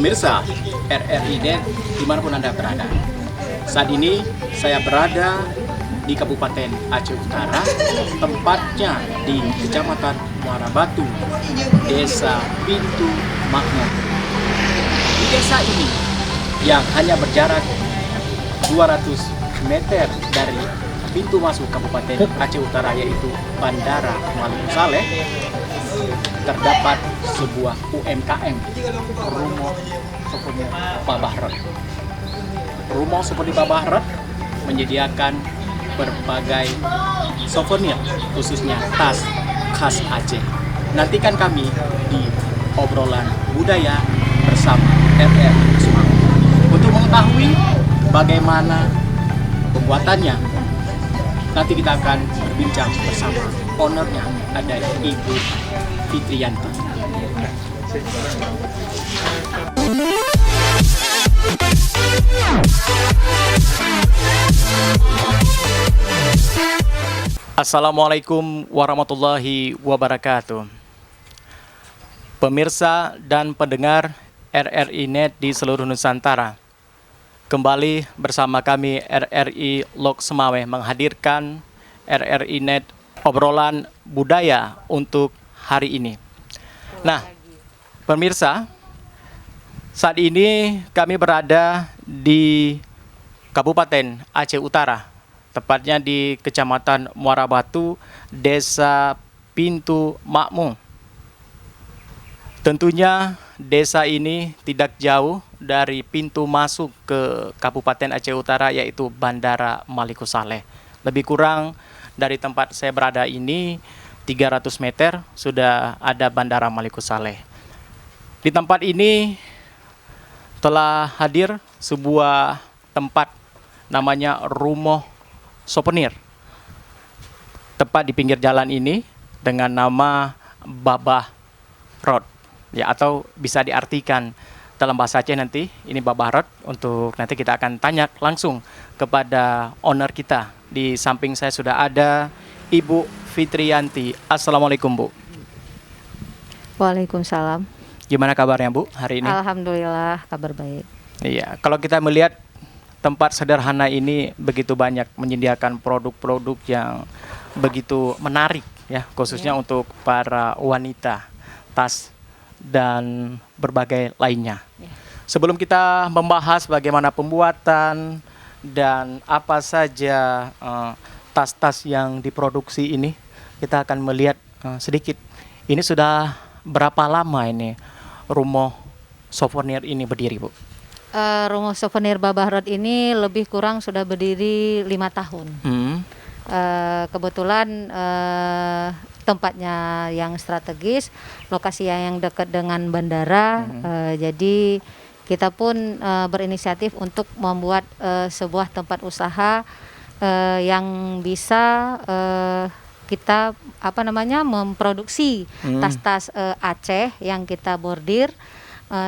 Pemirsa RRI Net dimanapun Anda berada. Saat ini saya berada di Kabupaten Aceh Utara, tempatnya di Kecamatan Muara Batu, Desa Pintu Makmur. Di desa ini yang hanya berjarak 200 meter dari pintu masuk Kabupaten Aceh Utara, yaitu Bandara Maluku Saleh, terdapat sebuah UMKM, Rumah Souvenir Babah Rot. Rumah Souvenir Babah Rot menyediakan berbagai souvenir, khususnya tas khas Aceh. Nantikan kami di obrolan budaya bersama RR Sumatera. Untuk mengetahui bagaimana pembuatannya, nanti kita akan berbincang bersama ownernya, ada Ibu Fitriyanti. Assalamualaikum warahmatullahi wabarakatuh. Pemirsa dan pendengar RRI Net di seluruh Nusantara, kembali bersama kami RRI Lok Semawe menghadirkan RRI Net obrolan budaya untuk hari ini. Nah, pemirsa, saat ini kami berada di Kabupaten Aceh Utara, tepatnya di Kecamatan Muara Batu, Desa Pintu Makmur. Tentunya desa ini tidak jauh dari pintu masuk ke Kabupaten Aceh Utara, yaitu Bandara Maluku Saleh. Lebih kurang dari tempat saya berada ini 300 meter sudah ada Bandara Maluku Saleh. Di tempat ini telah hadir sebuah tempat namanya Rumah Souvenir. Tepat di pinggir jalan ini dengan nama Babah Rot, ya, atau bisa diartikan dalam bahasa Aceh nanti ini Babah Rot. Untuk nanti kita akan tanya langsung kepada owner kita. Di samping saya sudah ada Ibu Fitriyanti. Assalamualaikum, Bu. Waalaikumsalam. Gimana kabarnya, Bu, hari ini? Alhamdulillah, kabar baik. Iya, kalau kita melihat tempat sederhana ini begitu banyak menyediakan produk-produk yang begitu menarik, ya, khususnya untuk para wanita, tas dan berbagai lainnya. Sebelum kita membahas bagaimana pembuatan dan apa saja tas-tas yang diproduksi ini, kita akan melihat sedikit. Ini sudah berapa lama ini Rumah Souvenir ini berdiri, Bu? Rumah Souvenir Babah Rot ini lebih kurang sudah berdiri 5 tahun. Kebetulan tempatnya yang strategis, lokasi yang dekat dengan bandara. Jadi kita pun berinisiatif untuk membuat sebuah tempat usaha yang bisa kita memproduksi tas-tas Aceh yang kita bordir,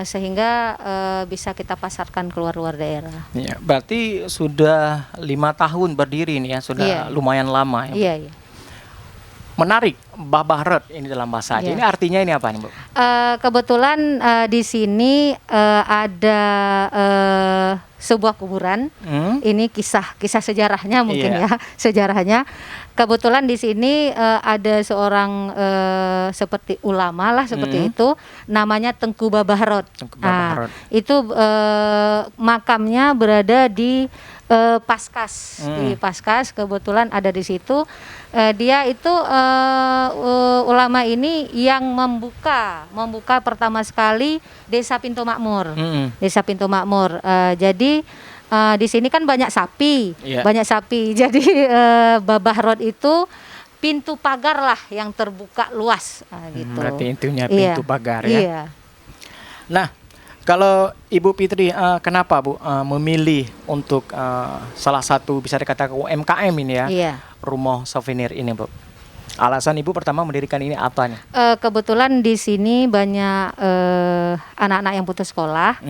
sehingga bisa kita pasarkan keluar luar daerah. Ya, berarti sudah 5 tahun berdiri ini, ya, sudah lumayan lama, ya. Iya, iya. Menarik, Babah Rot ini dalam bahasa Aceh. Ini artinya ini apa nih, Bu? Kebetulan di sini ada sebuah kuburan. Ini kisah sejarahnya mungkin, ya, sejarahnya. Kebetulan di sini ada seorang seperti ulama lah seperti itu, namanya Tengku Babah Rot. Itu makamnya berada di Paskas, di Paskas. Kebetulan ada di situ. Dia itu ulama ini yang membuka pertama sekali Desa Pintu Makmur. Desa Pintu Makmur. Jadi di sini kan banyak sapi, banyak sapi. Jadi Babah Rot itu pintu pagar lah yang terbuka luas, gitu. Berarti intinya pintu pagar, ya. Iya. Nah, kalau Ibu Fitri, kenapa, Bu, memilih untuk salah satu bisa dikatakan UMKM ini, ya, Rumah Souvenir ini, Bu? Alasan Ibu pertama mendirikan ini apa nih? Kebetulan di sini banyak anak-anak yang putus sekolah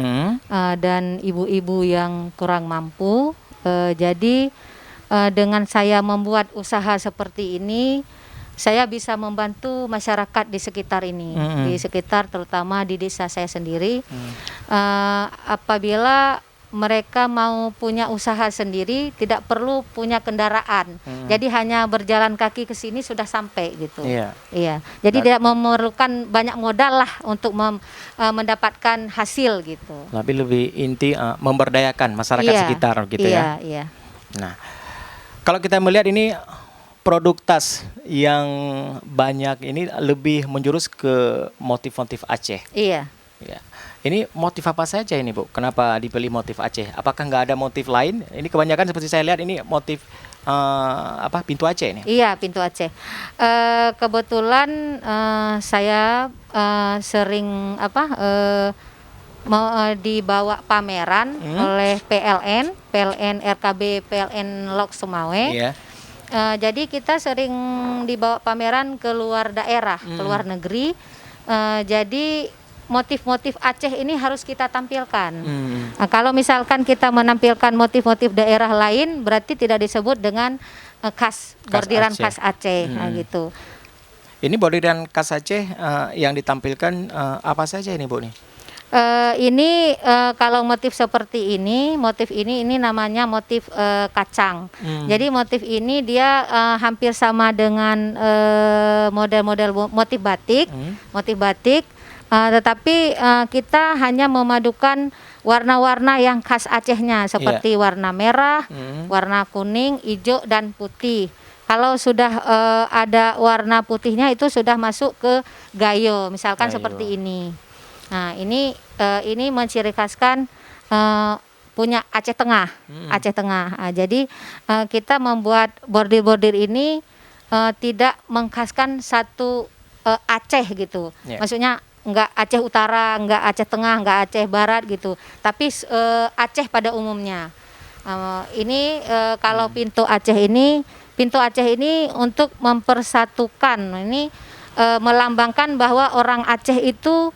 dan ibu-ibu yang kurang mampu. Jadi dengan saya membuat usaha seperti ini, saya bisa membantu masyarakat di sekitar ini, di sekitar terutama di desa saya sendiri. Apabila mereka mau punya usaha sendiri, tidak perlu punya kendaraan. Jadi hanya berjalan kaki ke sini sudah sampai gitu. Iya. Jadi tidak memerlukan banyak modal lah untuk mendapatkan hasil gitu. Lebih inti memberdayakan masyarakat sekitar gitu ya. Iya. Nah, kalau kita melihat ini produk tas yang banyak ini lebih menjurus ke motif-motif Aceh. Iya. Ya. Ini motif apa saja ini Bu? Kenapa dipilih motif Aceh? Apakah nggak ada motif lain? Ini kebanyakan seperti saya lihat ini motif pintu Aceh ini. Iya, pintu Aceh. Kebetulan saya sering dibawa pameran oleh PLN RKB PLN Lok Sumawe. Iya. Jadi kita sering dibawa pameran ke luar daerah, ke luar negeri. Jadi motif-motif Aceh ini harus kita tampilkan. Nah, kalau misalkan kita menampilkan motif-motif daerah lain, berarti tidak disebut dengan bordiran khas Aceh. Nah, gitu. Ini bordiran khas Aceh yang ditampilkan apa saja ini Bu nih? Ini kalau motif seperti ini, ini namanya motif kacang. Jadi motif ini dia hampir sama dengan model-model motif batik, tetapi kita hanya memadukan warna-warna yang khas Acehnya seperti warna merah, warna kuning, hijau dan putih. Kalau sudah ada warna putihnya itu sudah masuk ke gayo, misalkan seperti ini. Nah, ini menciri khaskan punya Aceh Tengah, Aceh Tengah. Nah, jadi kita membuat bordir-bordir ini tidak mengkhaskan satu Aceh gitu. Maksudnya enggak Aceh Utara, enggak Aceh Tengah, enggak Aceh Barat gitu. Tapi Aceh pada umumnya. Kalau pintu Aceh ini untuk mempersatukan, ini melambangkan bahwa orang Aceh itu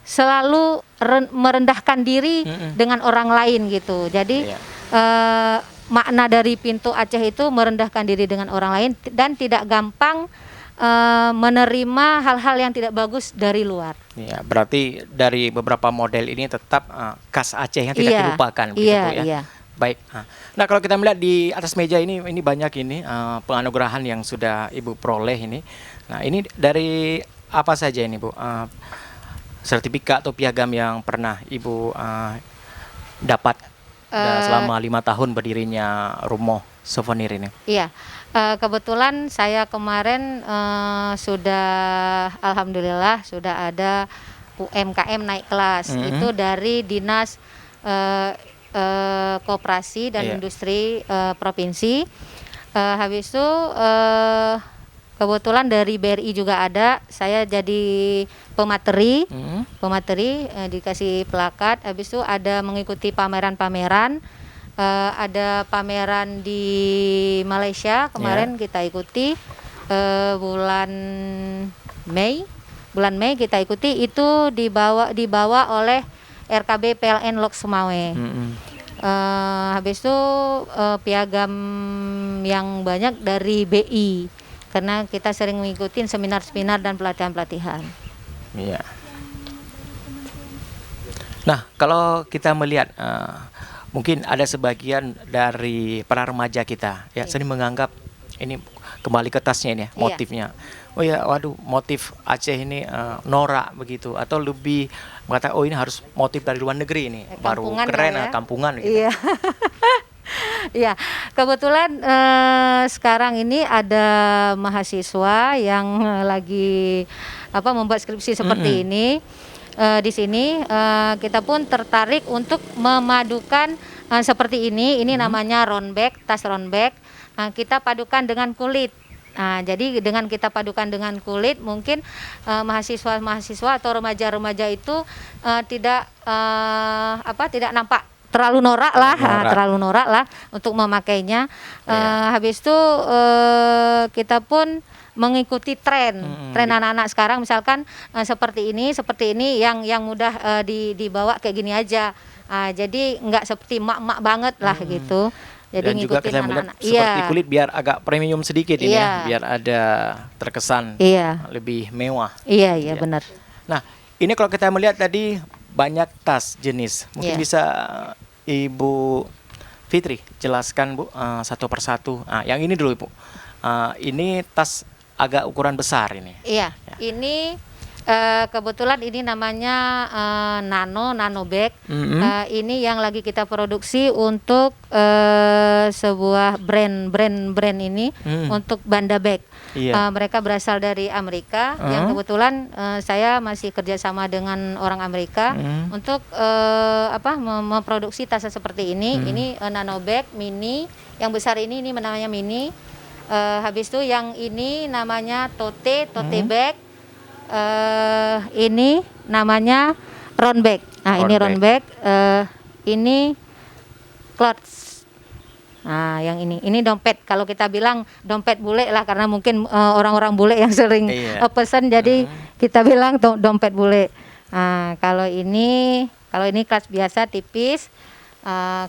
selalu merendahkan diri dengan orang lain gitu. Jadi makna dari pintu Aceh itu merendahkan diri dengan orang lain dan tidak gampang menerima hal-hal yang tidak bagus dari luar. Ya, berarti dari beberapa model ini tetap khas Aceh yang tidak dilupakan begitu ya. Iya. Baik. Nah, kalau kita melihat di atas meja ini banyak penganugerahan yang sudah Ibu peroleh ini. Nah, ini dari apa saja ini Bu? Sertifikat atau piagam yang pernah Ibu dapat selama 5 tahun berdirinya Rumoh Souvenir ini? Iya, kebetulan saya kemarin alhamdulillah sudah ada UMKM naik kelas. Itu dari Dinas Koperasi dan Industri Provinsi. Habis itu kebetulan dari BRI juga ada, saya jadi pemateri, dikasih plakat. Habis itu ada mengikuti pameran-pameran, ada pameran di Malaysia kemarin kita ikuti bulan Mei kita ikuti, itu dibawa oleh RKB PLN Lok Sumawe. Habis itu piagam yang banyak dari BI. Karena kita sering mengikuti seminar-seminar dan pelatihan-pelatihan. Iya. Nah, kalau kita melihat mungkin ada sebagian dari para remaja kita sering menganggap ini kembali ke tasnya ini motifnya. Oh ya, waduh, motif Aceh ini norak begitu, atau lebih mengatakan ini harus motif dari luar negeri ini baru keren, kampungan gitu. Iya. Ya, kebetulan sekarang ini ada mahasiswa yang lagi membuat skripsi seperti ini. Di sini kita pun tertarik untuk memadukan seperti ini. Ini namanya round bag, tas round bag. Kita padukan dengan kulit. Nah, jadi dengan kita padukan dengan kulit, mungkin mahasiswa atau remaja-remaja itu tidak nampak terlalu norak lah untuk memakainya. Habis itu kita pun mengikuti tren anak-anak sekarang, misalkan seperti ini yang mudah dibawa kayak gini aja. Jadi nggak seperti mak-mak banget lah gitu. Jadi dan juga ngikutin kita melihat anak-anak. seperti Iya. kulit biar agak premium sedikit ini Iya. ya, biar ada terkesan Iya. lebih mewah. Iya, iya Iya. benar. Nah, ini kalau kita melihat tadi banyak tas jenis. Mungkin Iya. bisa Ibu Fitri jelaskan Bu satu persatu. Yang ini dulu Ibu. Ini tas agak ukuran besar ini. Iya, ini kebetulan ini namanya nano bag. Ini yang lagi kita produksi untuk sebuah brand ini untuk Banda Bag. Iya. Mereka berasal dari Amerika. Yang kebetulan saya masih kerjasama dengan orang Amerika untuk memproduksi tas seperti ini. Ini nano bag mini. Yang besar ini namanya mini. Habis itu yang ini namanya tote bag. Ini namanya round bag. Nah, Round ini bag. round bag. Ini clothes. Nah, yang ini dompet. Kalau kita bilang dompet bule lah, karena mungkin orang-orang bule yang sering Iya. pesan, jadi kita bilang dompet bule. Nah, kalau ini clothes biasa tipis.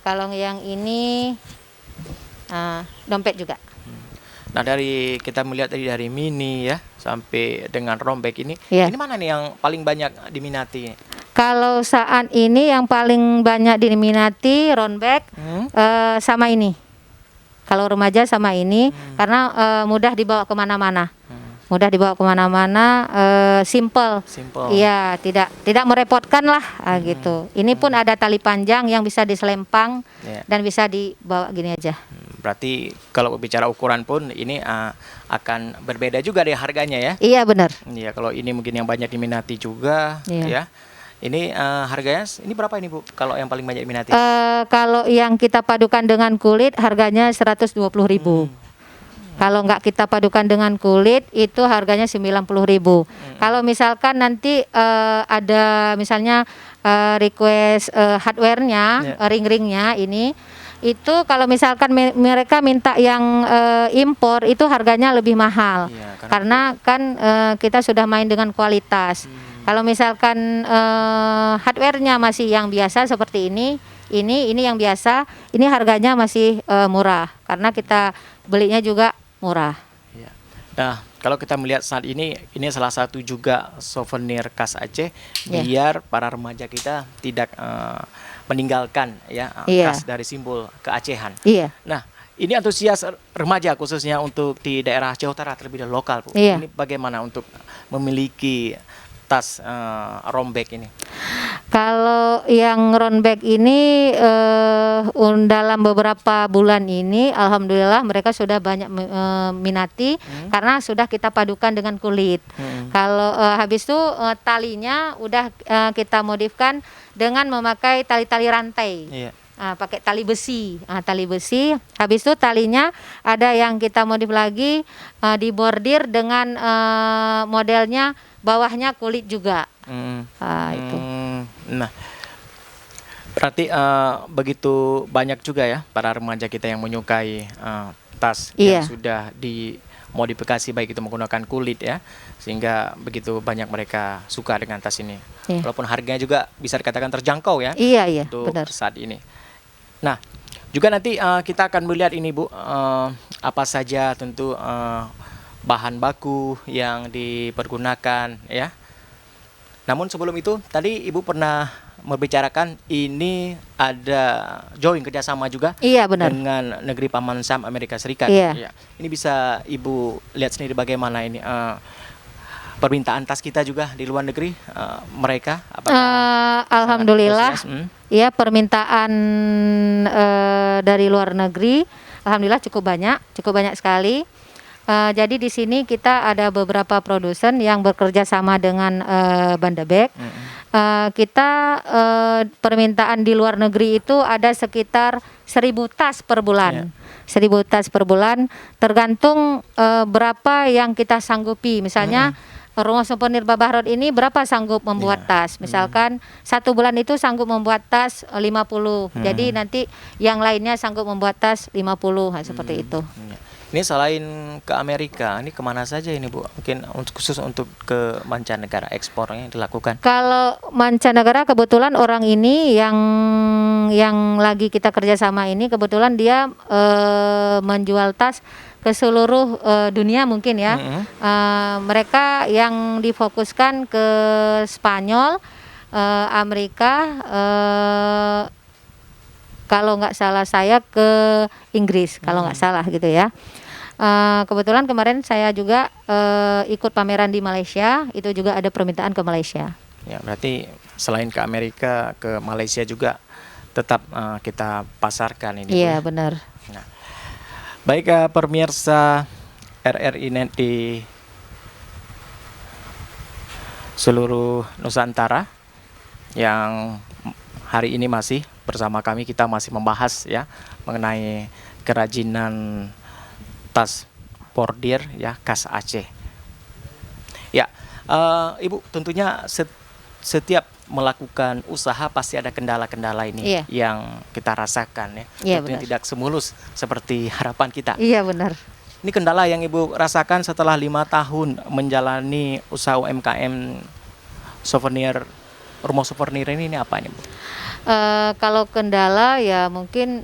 Kalau yang ini dompet juga. Nah, kita melihat tadi dari mini ya sampai dengan rombek ini. Iya. Ini mana nih yang paling banyak diminati? Kalau saat ini yang paling banyak diminati round bag sama ini. Kalau remaja sama ini karena mudah dibawa kemana-mana. Mudah dibawa kemana-mana, simple. Simple. Iya, tidak merepotkan lah gitu. Ini pun ada tali panjang yang bisa diselempang Iya. dan bisa dibawa gini aja. Berarti kalau bicara ukuran pun ini akan berbeda juga deh harganya ya. Iya benar. Iya, kalau ini mungkin yang banyak diminati juga Iya. ya. Ini harganya ini berapa ini Bu? Kalau yang paling banyak diminati? Kalau yang kita padukan dengan kulit harganya 120.000. Kalau nggak kita padukan dengan kulit itu harganya 90.000. Kalau misalkan nanti ada misalnya request hardware-nya, Yeah. ring-ringnya ini, itu kalau misalkan mereka minta yang impor itu harganya lebih mahal. Iya, Karena kan kita sudah main dengan kualitas. Kalau misalkan hardware-nya masih yang biasa seperti ini yang biasa, ini harganya masih murah karena kita belinya juga murah. Iya. Nah, kalau kita melihat saat ini salah satu juga souvenir khas Aceh Iya. biar para remaja kita tidak meninggalkan ya Iya. khas dari simbol keacehan. Iya. Nah, ini antusias remaja khususnya untuk di daerah Aceh Utara terlebih dahulu lokal, Bu. Iya. Ini bagaimana untuk memiliki tas rombek ini? Kalau yang round bag ini dalam beberapa bulan ini alhamdulillah mereka sudah banyak minati karena sudah kita padukan dengan kulit. Kalau habis itu talinya udah kita modifkan dengan memakai tali-tali rantai. Iya. Pakai tali besi. Tali besi. Habis itu talinya ada yang kita modif lagi dibordir dengan modelnya bawahnya kulit juga. Itu. Nah, berarti begitu banyak juga ya para remaja kita yang menyukai tas Iya. yang sudah dimodifikasi baik itu menggunakan kulit ya, sehingga begitu banyak mereka suka dengan tas ini. Iya. Walaupun harganya juga bisa dikatakan terjangkau ya Iya, untuk benar. saat ini. Nah, juga nanti kita akan melihat ini Bu, apa saja tentu bahan baku yang dipergunakan ya. Namun sebelum itu tadi Ibu pernah membicarakan ini ada join kerjasama juga Iya, benar. dengan negeri Paman Sam Amerika Serikat. Iya. Ini bisa Ibu lihat sendiri bagaimana ini permintaan tas kita juga di luar negeri mereka apakah Alhamdulillah. antusias? Ya, permintaan dari luar negeri alhamdulillah cukup banyak sekali. Jadi di sini kita ada beberapa produsen yang bekerja sama dengan Banda Bag. Kita permintaan di luar negeri itu ada sekitar 1.000 tas per bulan. 1.000 tas per bulan, tergantung berapa yang kita sanggupi. Misalnya Rumah Souvenir Babahrod ini berapa sanggup membuat tas? Misalkan 1 bulan itu sanggup membuat tas 50. Jadi nanti yang lainnya sanggup membuat tas 50, seperti itu. Ini selain ke Amerika, ini kemana saja ini Bu? Mungkin khusus untuk ke mancanegara ekspornya dilakukan. Kalau mancanegara kebetulan orang ini yang lagi kita kerjasama ini kebetulan dia menjual tas ke seluruh dunia mungkin ya. Mereka yang difokuskan ke Spanyol, Amerika, kalau nggak salah saya ke Inggris kalau nggak salah gitu ya. Kebetulan kemarin saya juga ikut pameran di Malaysia, itu juga ada permintaan ke Malaysia. Ya, berarti selain ke Amerika, ke Malaysia juga tetap kita pasarkan ini. Iya, benar. Nah, baik pemirsa RRI Net di seluruh Nusantara yang hari ini masih bersama kami, kita masih membahas ya mengenai kerajinan tas bordir ya khas Aceh. Ya, Ibu tentunya setiap melakukan usaha pasti ada kendala-kendala ini Iya. yang kita rasakan ya. Iya, Tentunya benar. tidak semulus seperti harapan kita. Iya, benar. Ini kendala yang Ibu rasakan setelah 5 tahun menjalani usaha UMKM souvenir, rumah souvenir ini apa ini Bu? Kalau kendala ya mungkin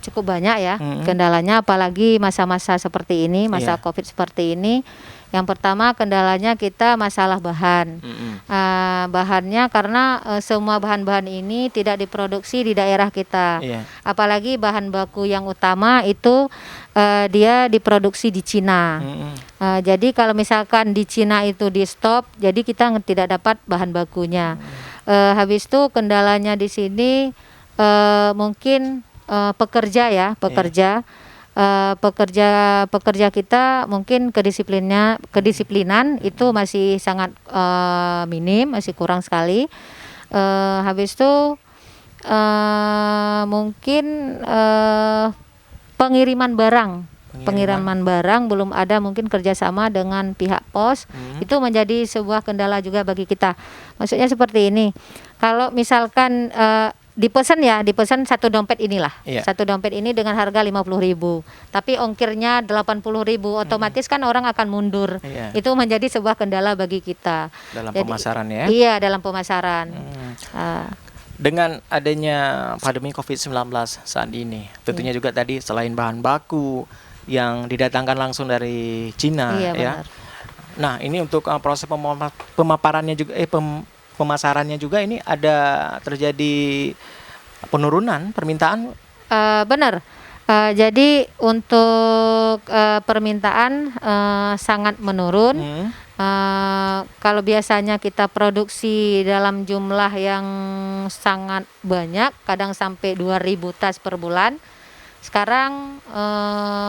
cukup banyak ya kendalanya, apalagi masa-masa seperti ini, masa Iya. COVID seperti ini. Yang pertama kendalanya kita masalah bahan. Bahannya karena semua bahan-bahan ini tidak diproduksi di daerah kita. Iya. Apalagi bahan baku yang utama itu dia diproduksi di Cina. Jadi kalau misalkan di Cina itu di stop, jadi kita tidak dapat bahan bakunya. Habis itu kendalanya di sini mungkin pekerja ya, pekerja. Pekerja kita mungkin kedisiplinan itu masih sangat minim, masih kurang sekali. Habis itu mungkin pengiriman barang belum ada mungkin kerjasama dengan pihak pos. Itu menjadi sebuah kendala juga bagi kita. Maksudnya seperti ini, kalau misalkan dipesan satu dompet inilah. Iya. Satu dompet ini dengan harga 50.000. Tapi ongkirnya 80.000, otomatis kan orang akan mundur. Iya. Itu menjadi sebuah kendala bagi kita. Dalam Jadi, pemasaran ya. Iya, dalam pemasaran. Dengan adanya pandemi COVID-19 saat ini, tentunya juga tadi selain bahan baku yang didatangkan langsung dari Cina Iya, ya. benar. Nah, ini untuk proses pemaparannya juga pemasarannya juga ini ada terjadi penurunan permintaan. Benar. Jadi untuk permintaan sangat menurun. Kalau biasanya kita produksi dalam jumlah yang sangat banyak, kadang sampai 2.000 tas per bulan. Sekarang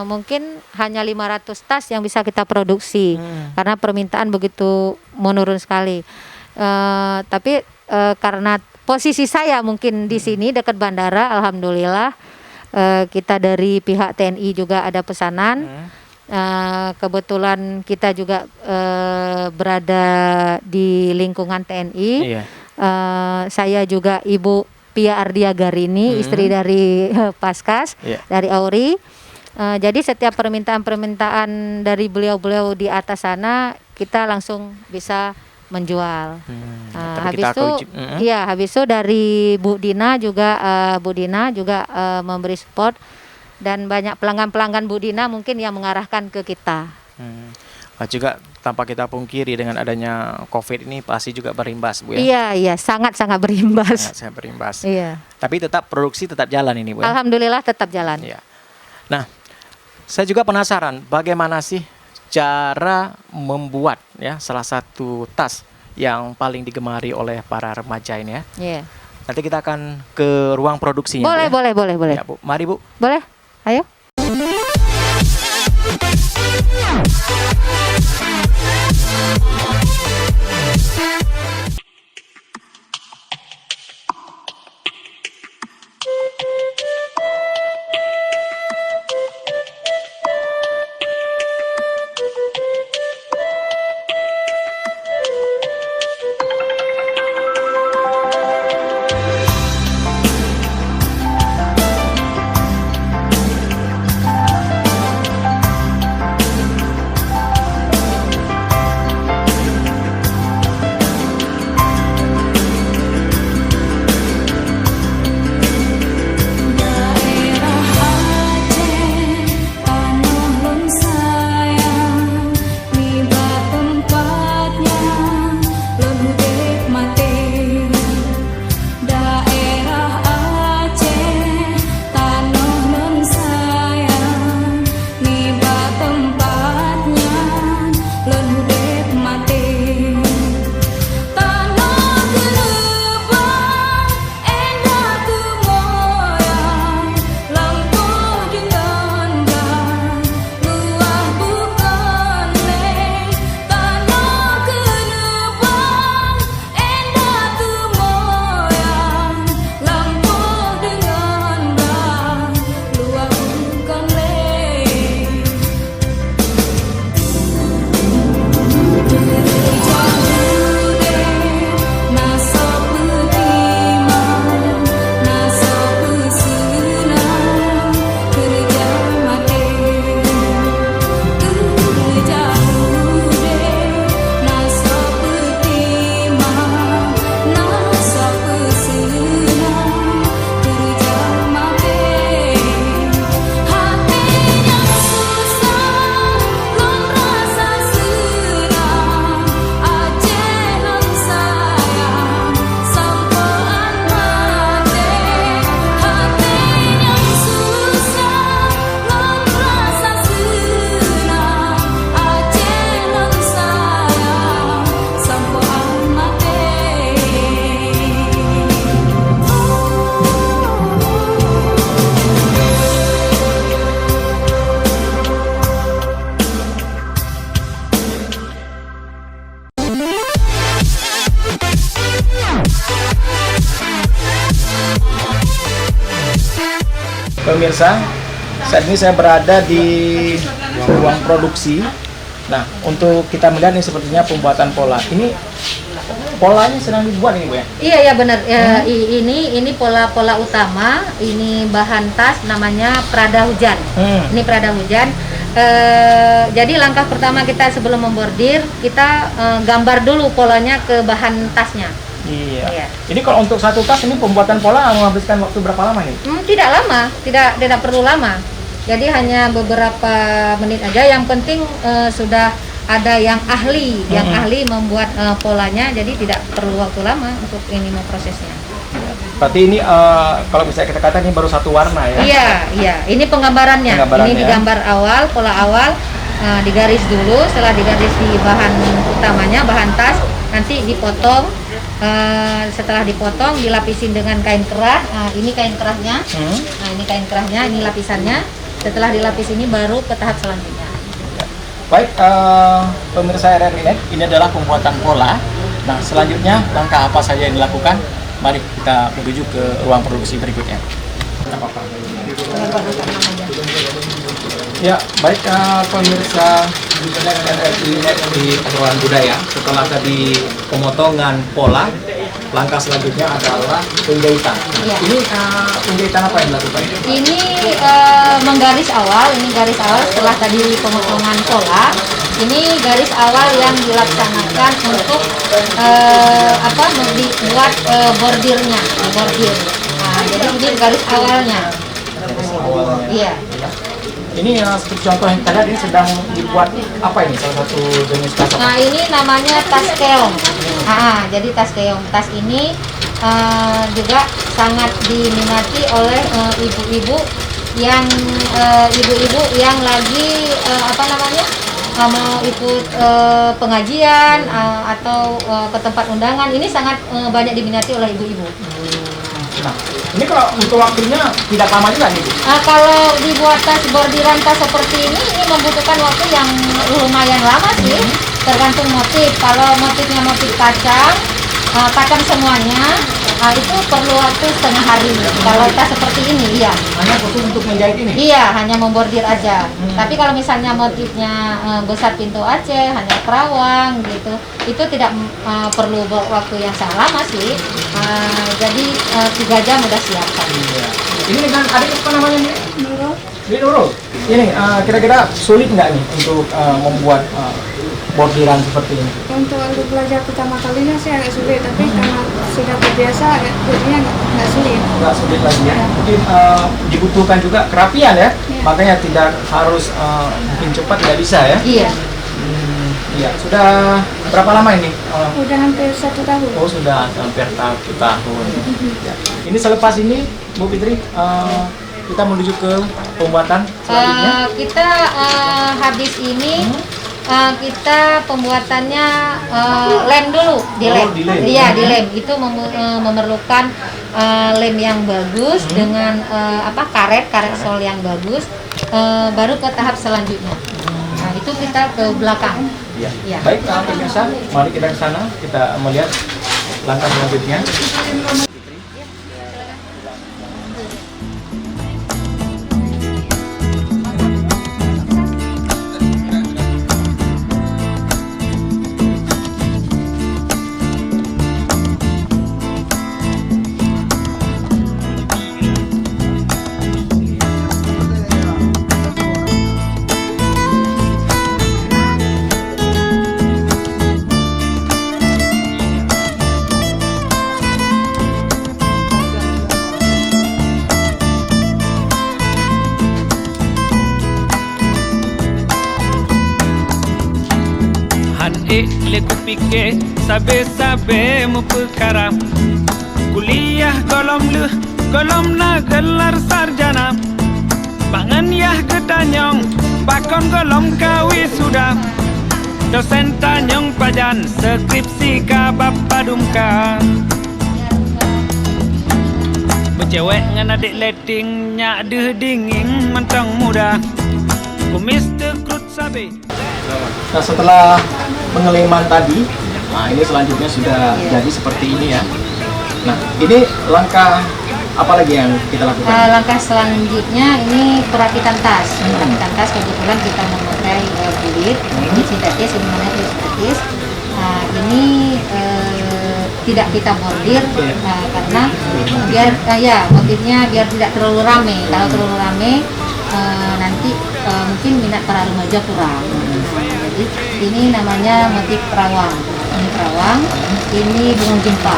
mungkin hanya 500 tas yang bisa kita produksi karena permintaan begitu menurun sekali. Tapi karena posisi saya mungkin di sini dekat bandara, alhamdulillah kita dari pihak TNI juga ada pesanan. Kebetulan kita juga berada di lingkungan TNI. Iya. Saya juga Ibu Pia Ardia Garini, istri dari Paskas, Iya. dari Auri. Jadi setiap permintaan dari beliau-beliau di atas sana kita langsung bisa menjual. Tapi Habis kita itu, iya, habis itu dari Bu Dina juga memberi support, dan banyak pelanggan-pelanggan Bu Dina mungkin yang mengarahkan ke kita. Juga tanpa kita pungkiri dengan adanya COVID ini pasti juga berimbas Bu ya. Iya, sangat-sangat berimbas. Sangat berimbas. Iya. Tapi tetap produksi tetap jalan ini Bu ya. Alhamdulillah tetap jalan. Iya. Nah, saya juga penasaran bagaimana sih cara membuat ya salah satu tas yang paling digemari oleh para remaja ini ya. Iya. Nanti kita akan ke ruang produksinya. Bu, ya. Boleh. Ya, Bu. Mari Bu. Boleh. Ayo. pemirsa, saat ini saya berada di ruang produksi. Nah, untuk kita melihat ini sepertinya pembuatan pola. Ini polanya sedang dibuat ini, Bu ya? Iya ya benar. Ini pola utama. Ini bahan tas namanya Prada Hujan. Ini Prada Hujan. Jadi langkah pertama kita sebelum membordir, kita gambar dulu polanya ke bahan tasnya. Iya. Ini kalau untuk satu tas ini pembuatan pola menghabiskan waktu berapa lama nih? Tidak lama, tidak perlu lama. Jadi hanya beberapa menit aja. Yang penting sudah ada yang ahli, membuat polanya. Jadi tidak perlu waktu lama untuk ini memprosesnya. Berarti ini kalau bisa kita katakan ini baru satu warna ya? Iya. Ini penggambarannya. Ini digambar awal, pola awal, digaris dulu. Setelah digaris di bahan utamanya, bahan tas, nanti dipotong. Setelah dipotong, dilapisin dengan kain kerah. Ini kain kerahnya. Nah, ini kain kerahnya, ini lapisannya. Setelah dilapis ini baru ke tahap selanjutnya. Baik, pemirsa RRI Net, ini adalah pembuatan pola. Nah, selanjutnya langkah apa saja yang dilakukan? Mari kita menuju ke ruang produksi berikutnya. Ya, baik pemirsa RRI Net di Ruang Budaya. Setelah tadi pemotongan pola, langkah selanjutnya adalah penjahitan. Ini penjahitan apa yang dilakukan? Ini menggaris awal. Ini garis awal setelah tadi pemotongan pola. Ini garis awal yang dilaksanakan untuk membuat bordirnya, bordir. Nah, jadi ini garis awalnya. Iya. Ini seperti contoh yang kita lihat ini sedang dibuat apa ini? Salah satu jenis tas. Nah, ini namanya tas keong. Jadi tas keong. Tas ini juga sangat diminati oleh ibu-ibu yang lagi mau ikut pengajian atau ke tempat undangan. Ini sangat banyak diminati oleh ibu-ibu. Nah, ini kalau untuk waktunya tidak lama juga nih, Bu? Kalau dibuat tas bordiran tas seperti ini membutuhkan waktu yang lumayan lama sih, tergantung motif. Kalau motifnya motif kacang semuanya, itu perlu waktu setengah hari. Kalau tas seperti ini, iya. Hanya khusus untuk menjahit ini? Iya, hanya membordir aja. Tapi kalau misalnya motifnya besar pintu Aceh, hanya kerawang gitu, itu tidak perlu waktu yang sangat lama sih. Jadi 3 jam udah siap. Iya. Ini dengan adik apa namanya nih? Nurul. Nurul. Ini kira-kira sulit nggak nih untuk membuat bordiran seperti ini? Untuk belajar pertama kalinya sih agak sulit, tapi karena sudah terbiasa jadinya nggak sulit. Nggak sulit lagi ya. Mungkin dibutuhkan juga kerapian ya. Makanya tidak harus mungkin cepat tidak bisa ya. Iya. Iya. Sudah berapa lama ini? Udah hampir 1 tahun. Oh, sudah hampir 1 tahun. Ya. Ini selepas ini Bu Fitri kita menuju ke pembuatan selanjutnya. Kita habis ini kita pembuatannya lem dulu, dilem. Iya, dilem. Itu memerlukan lem yang bagus dengan karet sol yang bagus, baru ke tahap selanjutnya. Nah, itu kita ke belakang. Ya. Baik, pemirsa, mari kita ke sana, kita melihat langkah selanjutnya. Leku pikir sabe-sabe mu perkara kuliah golom na gelar sarjana bangan yah ketanyong bakon golom kawi sudah dosen tanyong pajan skripsi ka bapa dumka becewek ngan adik leting nyak deh dinging mentang muda kumis tekrut sabe. Nah, setelah pengeleman tadi, nah ini selanjutnya sudah jadi seperti ini ya. Nah, ini langkah Apalagi yang kita lakukan? Langkah selanjutnya ini perakitan tas. Perakitan tas kebetulan kita memakai kulit, ini sintetis, ini mana kulit sintetis. Ini tidak kita bordir karena biar motifnya biar tidak terlalu rame. Kalau terlalu rame nanti mungkin minat para remaja kurang. Jadi ini namanya motif perawang. Ini perawang, ini bunga jempa.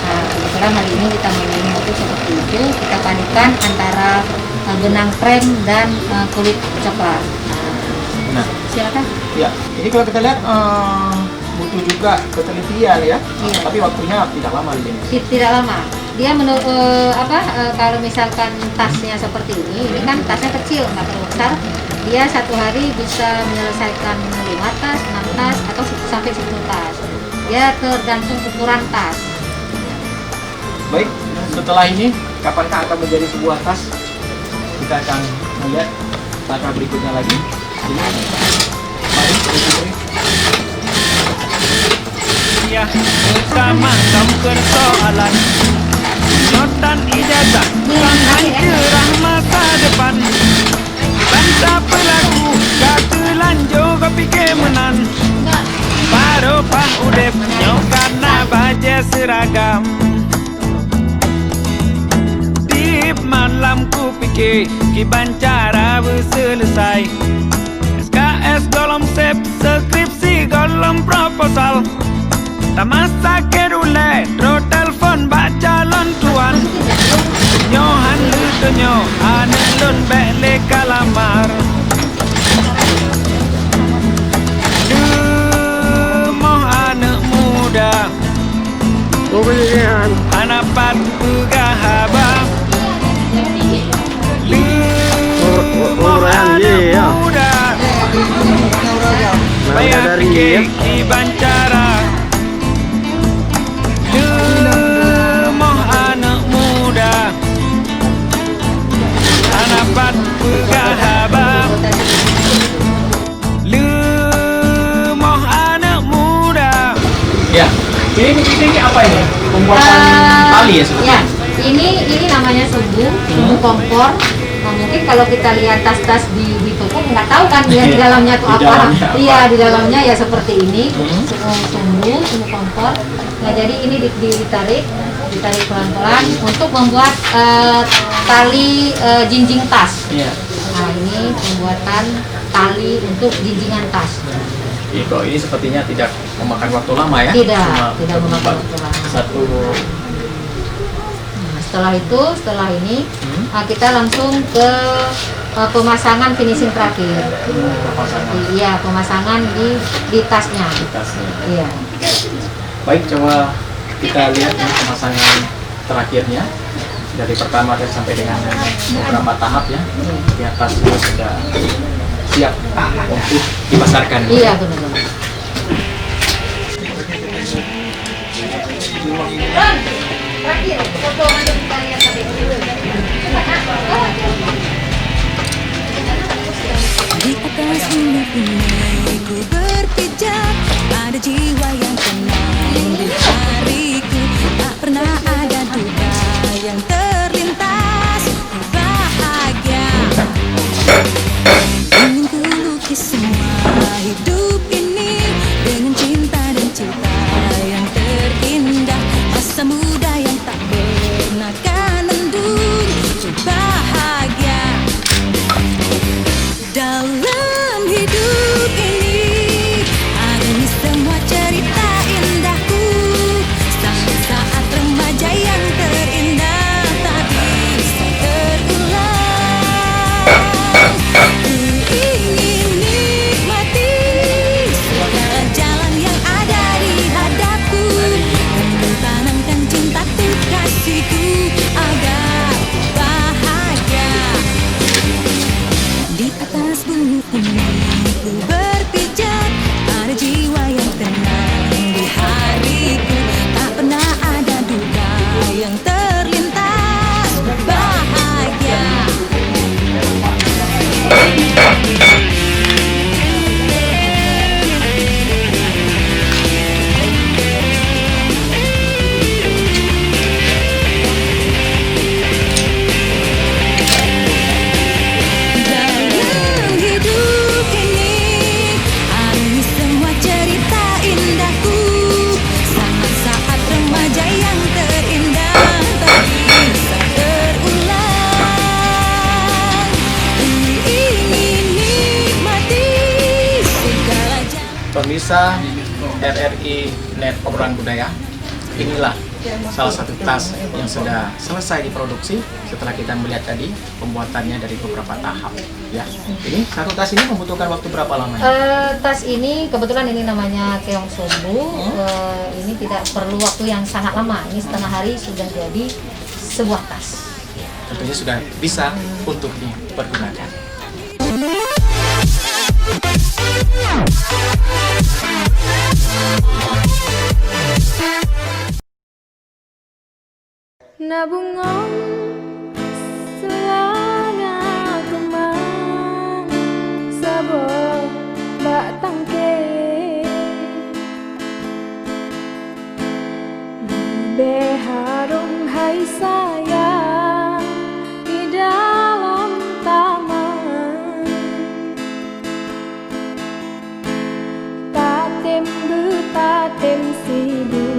Kebetulan hari ini kita memilih motif seperti itu. Kita padukan antara benang krem dan kulit coklat. Nah, Silakan. ya, ini kalau kita lihat butuh juga ketelitian ya, Iya. tapi waktunya tidak lama di sini. Tidak lama. Dia kalau misalkan tasnya seperti ini kan tasnya kecil, nggak terlalu besar. Dia satu hari bisa menyelesaikan 5 tas, 6 tas, atau sampai 10 tas. Dia tergantung ukuran tas. Baik, setelah ini kapankah akan menjadi sebuah tas? Kita akan melihat langkah berikutnya lagi. Ini, mari, Putri. Ya, utama kamu persoalan not dan ijazah bukan hancurah masa depan. Bangsa pelaku kata lanjut kau fikir menan. Paruh udep nyok karena baju seragam. Di malam ku fikir kiban cara berselesai. SKS golong sep, skripsi golong proposal. Tak masa kerule, tro telefon bak calon tuan. Nyohan lu tunyo, ane lun bele kalamar. Moh anak muda, anak pat pegahaba. Moh anak muda, bayar fikir kiban cara. Moh anak muda, anak pat pegahaba. Moh anak muda. Ya, ini apa ini? Pembuatan tali ya sebetulnya? Ya, ini namanya sumbu kompor. Nah, mungkin kalau kita lihat tas-tas di toko nggak tahu kan dia di dalamnya tuh Di apa. dalamnya apa? Iya, di dalamnya ya seperti ini, sumbu kompor. Nah, jadi ini ditarik pelan-pelan untuk membuat tali jinjing tas. Iya. Nah, ini pembuatan tali untuk jinjingan tas. Ini sepertinya tidak memakan waktu lama ya? Tidak memakan membuat waktu lama. satu. Nah, setelah ini kita langsung ke pemasangan finishing terakhir. Pasangan Iya, pemasangan di tasnya. tasnya. Iya. Baik, coba kita lihat ini pemasangan terakhirnya dari pertama dan sampai dengan beberapa tahap ya. Di atas sudah siap untuk dipasarkan. Iya, benar-benar. Terakhir, foto yang kita lihat tadi. Di atas bumi ku berpijak, ada jiwa yang tenang di hariku. Tak pernah ada duka yang terlintas, bahagia. Ingin ku lukis semua hidup ini dengan cinta dan cita yang terindah. Masa muda yang tak pernah kan mendung, so bahagia. Dalam hidup ini ada semua cerita indahku. Saat-saat remaja yang terindah tak bisa terulang. Ku ingin nikmati Pemirsa RRI Net Obrolan Budaya, inilah salah satu tas yang sudah selesai diproduksi setelah kita melihat tadi pembuatannya dari beberapa tahap. Ya, ini satu tas ini membutuhkan waktu berapa lama? Tas ini kebetulan ini namanya keong sombu. Ini tidak perlu waktu yang sangat lama. Ini setengah hari sudah jadi sebuah tas. Tentunya sudah bisa untuk dipergunakan. Nabungong selanga kemang sabo bak tangke beharung hai sayang di dalam taman tatem betatem sibu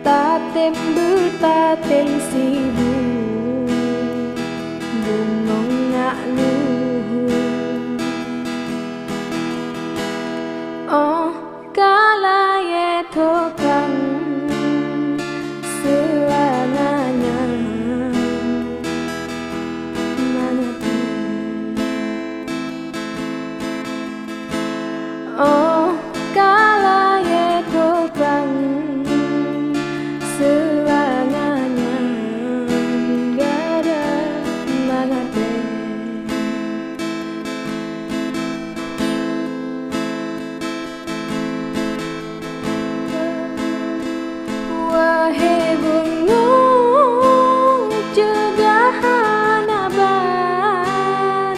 tatem betatem sibu bungong ngak luhur oh kalaye tokang selamanya manatu oh kalaye tokang selamanya gara mangate wahai bungong cedahan aban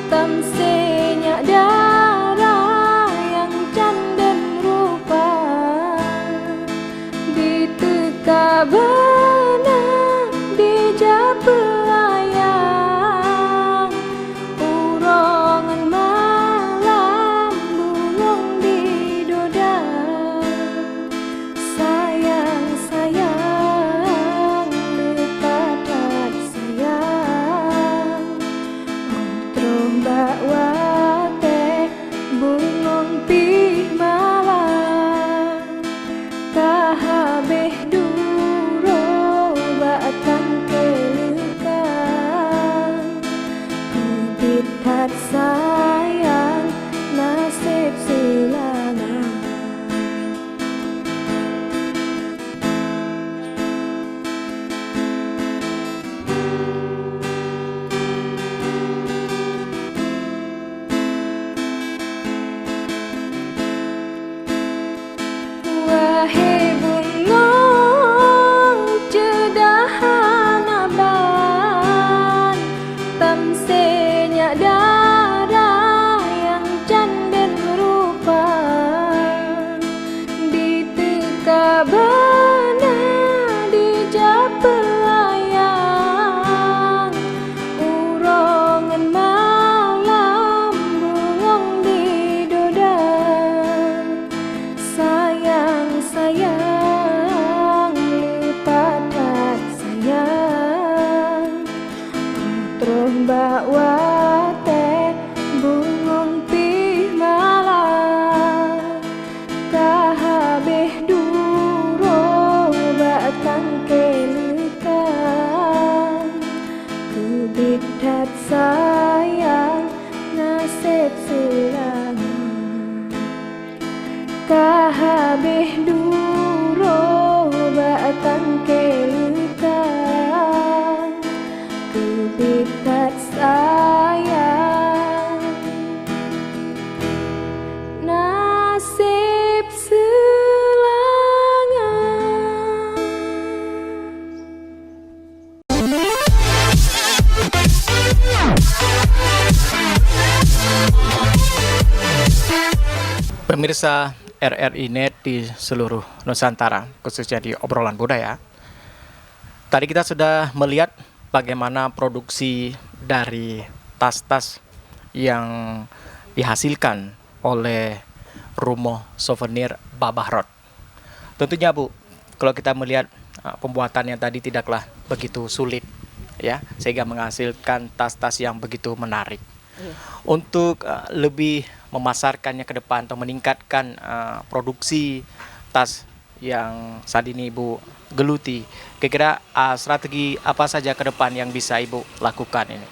tamsenya darah yang candan rupa kabana bija pelayang urongan malam burung di doda sayang sayang lepatat sayang terus bawa teh burung pih malam kahabeh sayang nasib selana wahai bungong cedahan aban tamsenya darah yang candan rupa di tekabana di japelayang urongan malam burung di doda sayang sayang lepatat sayang terus bawa teh bungong pih malam kahabeh duro batang kelekang kebidat sayang nasib selama kahabeh duro batang kelekang kebidat sayang nasib selanga. Pemirsa RRI Net di seluruh Nusantara, khususnya di Obrolan Budaya. Tadi kita sudah melihat bagaimana produksi dari tas-tas yang dihasilkan oleh Rumah Souvenir Babahrot. Tentunya Bu, kalau kita melihat pembuatannya tadi tidaklah begitu sulit ya, sehingga menghasilkan tas-tas yang begitu menarik. Untuk lebih memasarkannya ke depan atau meningkatkan produksi tas yang saat ini Ibu geluti, kira-kira strategi apa saja ke depan yang bisa Ibu lakukan ini?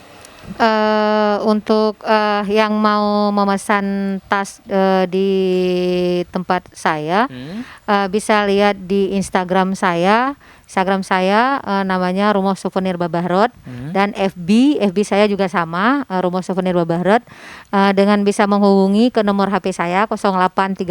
Untuk yang mau memesan tas di tempat saya, bisa lihat di Instagram saya. Instagram saya namanya Rumah Souvenir Babahrod, dan FB saya juga sama, Rumah Souvenir Babahrod. Dengan bisa menghubungi ke nomor HP saya 0813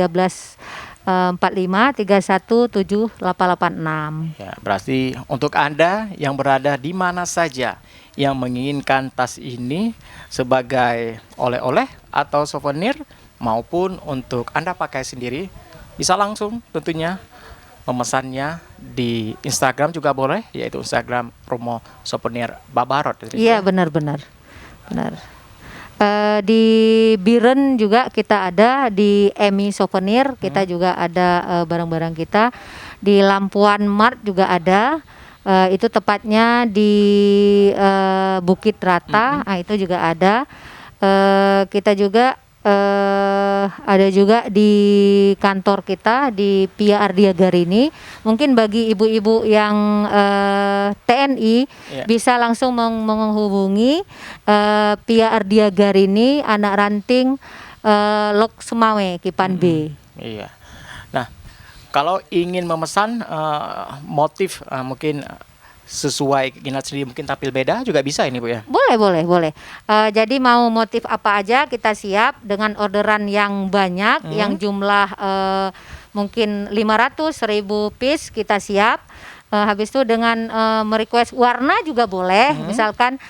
45 31 7886. Ya, berarti untuk Anda yang berada di mana saja yang menginginkan tas ini sebagai oleh-oleh atau souvenir maupun untuk Anda pakai sendiri, bisa langsung tentunya memesannya di Instagram juga boleh, yaitu Instagram Rumah Souvenir Babahrod. Iya, benar. Di Biren juga kita ada, di Emi Souvenir kita juga ada barang-barang kita. Di Lampuan Mart juga ada. Itu tepatnya di Bukit Rata, itu juga ada. Kita juga ada juga di kantor kita di Pia Ardiagarini. Mungkin bagi ibu-ibu yang TNI bisa langsung menghubungi Pia Ardiagarini, anak ranting Lok Semawe Kipan B. Iya. Nah, kalau ingin memesan motif mungkin sesuai keinginan sendiri, mungkin tampil beda juga bisa ini Bu ya? Boleh. Jadi mau motif apa aja kita siap dengan orderan yang banyak, yang jumlah mungkin 500.000 piece kita siap. Habis itu dengan merequest warna juga boleh. Misalkan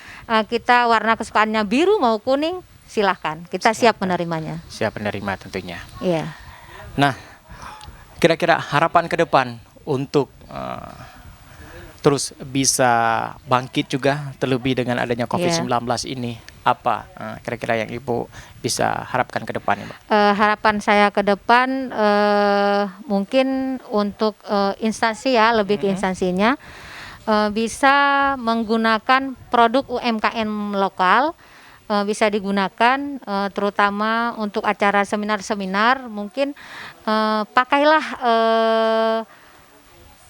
kita warna kesukaannya biru mau kuning, silahkan. Kita siap menerimanya. Siap menerima tentunya. Iya. Nah, kira-kira harapan ke depan untuk terus bisa bangkit juga terlebih dengan adanya COVID-19 ini, apa kira-kira yang Ibu bisa harapkan ke depan, Mbak? Harapan saya ke depan mungkin untuk instansi ya, lebih ke instansinya bisa menggunakan produk UMKM lokal, bisa digunakan terutama untuk acara seminar-seminar. Mungkin pakailah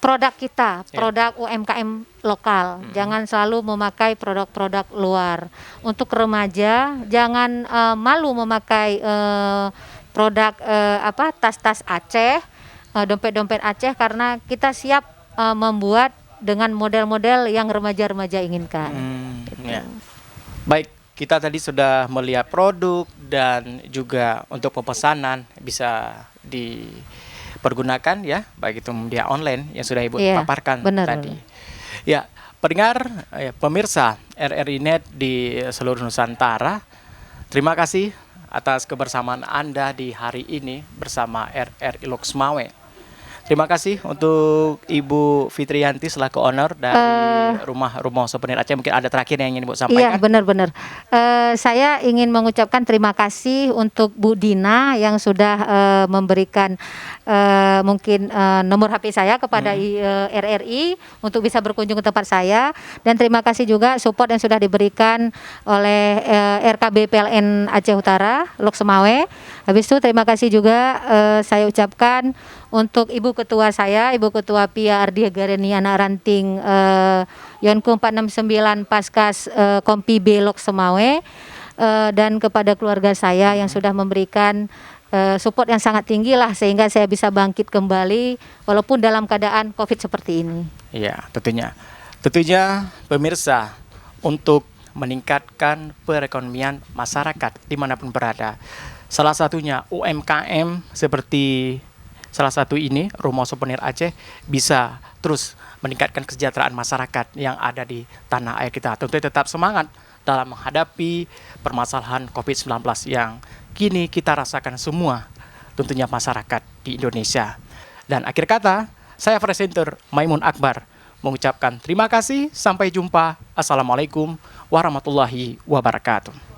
produk kita, produk UMKM lokal. Jangan selalu memakai produk-produk luar. Untuk remaja, jangan malu memakai produk tas-tas Aceh, dompet-dompet Aceh, karena kita siap membuat dengan model-model yang remaja-remaja inginkan. Ya. Baik, kita tadi sudah melihat produk dan juga untuk pemesanan bisa dipergunakan ya, baik itu media online yang sudah Ibu paparkan tadi. Ya, pendengar, pemirsa RRI Net di seluruh Nusantara, terima kasih atas kebersamaan Anda di hari ini bersama RRI Lok Semawe. Terima kasih untuk Ibu Fitriyanti selaku owner dari Rumah Souvenir Aceh. Mungkin ada terakhir yang ingin Ibu sampaikan? Iya, benar-benar. Saya ingin mengucapkan terima kasih untuk Bu Dina yang sudah memberikan mungkin nomor HP saya kepada RRI untuk bisa berkunjung ke tempat saya. Dan terima kasih juga support yang sudah diberikan oleh RKB PLN Aceh Utara, Lok Semawe. Habis itu terima kasih juga saya ucapkan untuk Ibu Ketua saya, Ibu Ketua Pia Ardiagarini anak ranting Yonku 469 Paskas Kompi B Lok Semawe, dan kepada keluarga saya yang sudah memberikan support yang sangat tinggi lah sehingga saya bisa bangkit kembali walaupun dalam keadaan COVID seperti ini. Iya, tentunya pemirsa, untuk meningkatkan perekonomian masyarakat dimanapun berada, salah satunya UMKM seperti salah satu ini, Rumah Souvenir Aceh, bisa terus meningkatkan kesejahteraan masyarakat yang ada di tanah air kita. Tentu tetap semangat dalam menghadapi permasalahan COVID-19 yang kini kita rasakan semua, tentunya masyarakat di Indonesia. Dan akhir kata, saya presenter Maimun Akbar mengucapkan terima kasih, sampai jumpa. Assalamualaikum warahmatullahi wabarakatuh.